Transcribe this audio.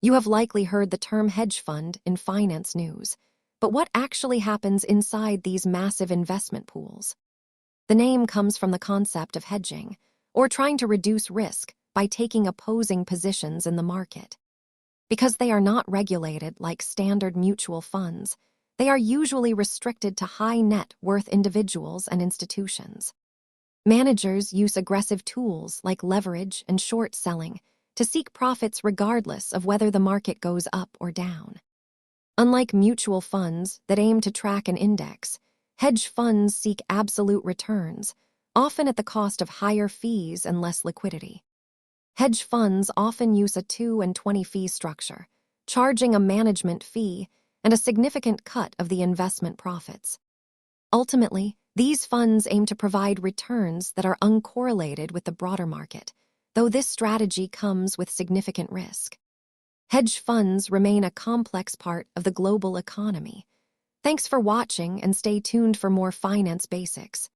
You have likely heard the term hedge fund in finance news, but what actually happens inside these massive investment pools? The name comes from the concept of hedging, or trying to reduce risk by taking opposing positions in the market. Because they are not regulated like standard mutual funds, they are usually restricted to high net worth individuals and institutions. Managers use aggressive tools like leverage and short selling to seek profits regardless of whether the market goes up or down. Unlike mutual funds that aim to track an index, hedge funds seek absolute returns, often at the cost of higher fees and less liquidity. Hedge funds often use a 2 and 20 fee structure, charging a management fee and a significant cut of the investment profits. Ultimately, these funds aim to provide returns that are uncorrelated with the broader market, though this strategy comes with significant risk. Hedge funds remain a complex part of the global economy. Thanks for watching and stay tuned for more finance basics.